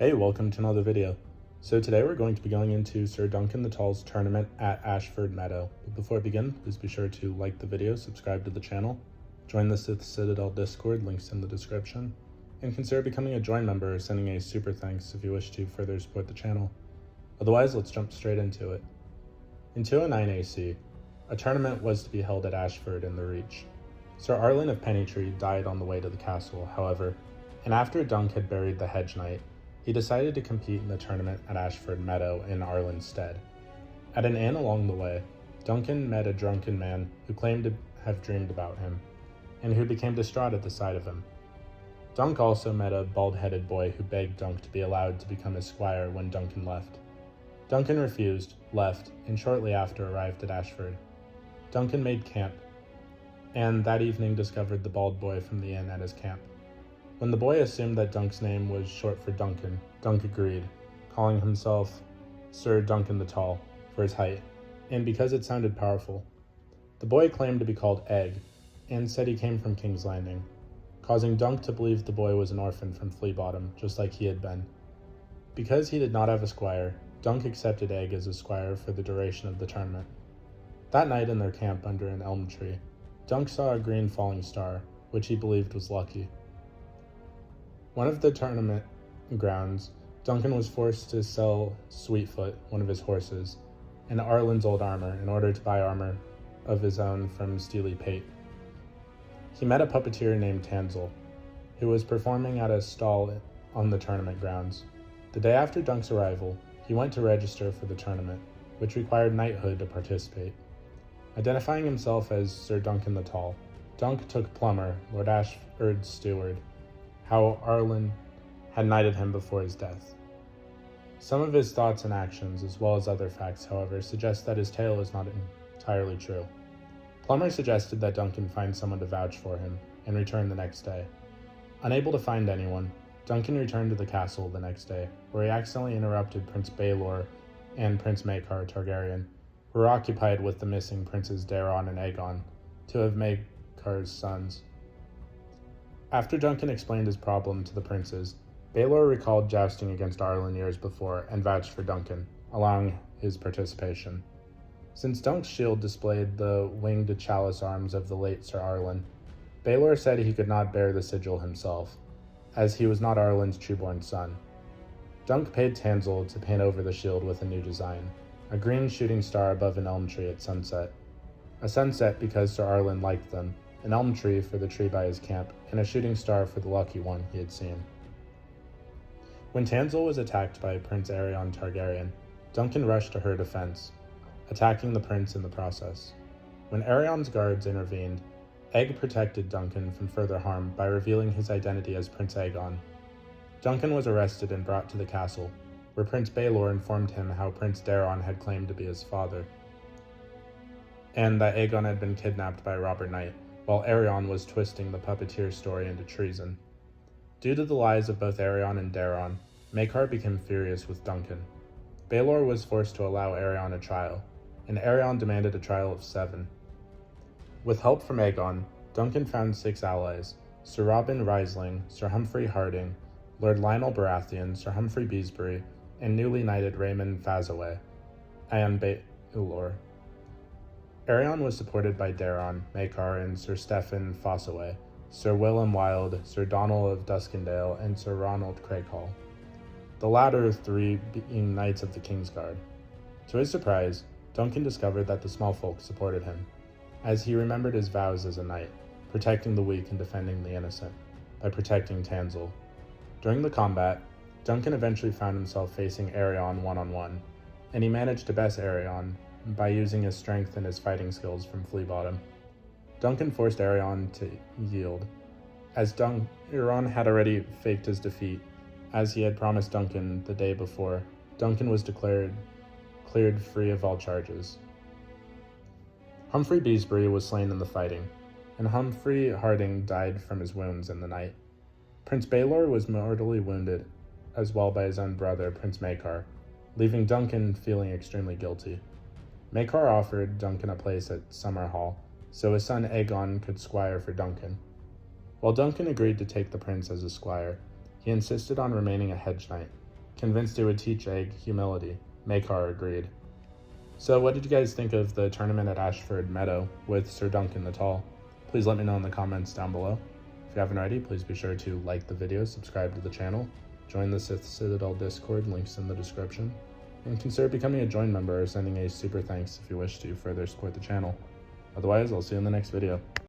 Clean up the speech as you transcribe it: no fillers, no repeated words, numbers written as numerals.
Hey, welcome to another video. So today we're going to be going into Sir Duncan the Tall's tournament at Ashford Meadow. But before I begin, please be sure to like the video, subscribe to the channel, join the Sith Citadel Discord, links in the description, and consider becoming a join member or sending a super thanks if you wish to further support the channel. Otherwise, let's jump straight into it. In 209 AC, a tournament was to be held at Ashford in the Reach. Sir Arlen of Pennytree died on the way to the castle, however, and after Dunk had buried the Hedge Knight, he decided to compete in the tournament at Ashford Meadow in Arlen's stead. At an inn along the way, Duncan met a drunken man who claimed to have dreamed about him, and who became distraught at the sight of him. Dunk also met a bald-headed boy who begged Dunk to be allowed to become his squire when Duncan left. Duncan refused, left, and shortly after arrived at Ashford. Duncan made camp, and that evening discovered the bald boy from the inn at his camp. When the boy assumed that Dunk's name was short for Duncan, Dunk agreed, calling himself Sir Duncan the Tall for his height, and because it sounded powerful. The boy claimed to be called Egg, and said he came from King's Landing, causing Dunk to believe the boy was an orphan from Flea Bottom, just like he had been. Because he did not have a squire, Dunk accepted Egg as a squire for the duration of the tournament. That night in their camp under an elm tree, Dunk saw a green falling star, which he believed was lucky. One of the tournament grounds, Duncan was forced to sell Sweetfoot, one of his horses, and Arlen's old armor in order to buy armor of his own from Steely Pate. He met a puppeteer named Tanzel, who was performing at a stall on the tournament grounds. The day after Dunk's arrival, he went to register for the tournament, which required knighthood to participate. Identifying himself as Sir Duncan the Tall, Dunk took Plummer, Lord Ashford's steward, how Arlen had knighted him before his death. Some of his thoughts and actions, as well as other facts, however, suggest that his tale is not entirely true. Plummer suggested that Duncan find someone to vouch for him, and return the next day. Unable to find anyone, Duncan returned to the castle the next day, where he accidentally interrupted Prince Baelor and Prince Maekar Targaryen, who were occupied with the missing Princes Daeron and Aegon, two of Maekar's sons. After Duncan explained his problem to the princes, Baelor recalled jousting against Arlen years before and vouched for Duncan, allowing his participation. Since Dunk's shield displayed the winged chalice arms of the late Sir Arlen, Baelor said he could not bear the sigil himself, as he was not Arlen's trueborn son. Dunk paid Tanzel to paint over the shield with a new design, a green shooting star above an elm tree at sunset. A sunset because Sir Arlen liked them, an elm tree for the tree by his camp, and a shooting star for the lucky one he had seen. When Tanzel was attacked by Prince Aerion Targaryen, Duncan rushed to her defense, attacking the prince in the process. When Aerion's guards intervened, Egg protected Duncan from further harm by revealing his identity as Prince Aegon. Duncan was arrested and brought to the castle, where Prince Baelor informed him how Prince Daeron had claimed to be his father, and that Aegon had been kidnapped by Robert Knight, while Aerion was twisting the puppeteer story into treason. Due to the lies of both Aerion and Daeron, Maekar became furious with Duncan. Baelor was forced to allow Aerion a trial, and Aerion demanded a trial of 7. With help from Aegon, Duncan found 6 allies: Sir Robin Risling, Sir Humphrey Harding, Lord Lionel Baratheon, Sir Humphrey Beesbury, and newly knighted Raymond Fazaway, and Baelor. Aerion was supported by Daeron, Maekar, and Sir Stephen Fossaway, Sir Willem Wilde, Sir Donald of Duskendale, and Sir Ronald Craighall, the latter 3 being knights of the Kingsguard. To his surprise, Duncan discovered that the small folk supported him, as he remembered his vows as a knight, protecting the weak and defending the innocent, by protecting Tanzel. During the combat, Duncan eventually found himself facing Aerion one-on-one, and he managed to best Aerion by using his strength and his fighting skills from Flea Bottom. Duncan forced Aerion to yield, as Aerion had already faked his defeat, as he had promised Duncan the day before. Duncan was cleared free of all charges. Humphrey Beesbury was slain in the fighting, and Humphrey Harding died from his wounds in the night. Prince Baelor was mortally wounded as well by his own brother, Prince Maekar, leaving Duncan feeling extremely guilty. Maekar offered Duncan a place at Summerhall, so his son Aegon could squire for Duncan. While Duncan agreed to take the prince as a squire, he insisted on remaining a hedge knight, Convinced it would teach Egg humility. Makar agreed. So what did you guys think of the tournament at Ashford Meadow with Sir Duncan the Tall? Please let me know in the comments down below. If you haven't already, please be sure to like the video, subscribe to the channel, join the Sith Citadel Discord, links in the description, and consider becoming a join member or sending a super thanks if you wish to further support the channel. Otherwise, I'll see you in the next video.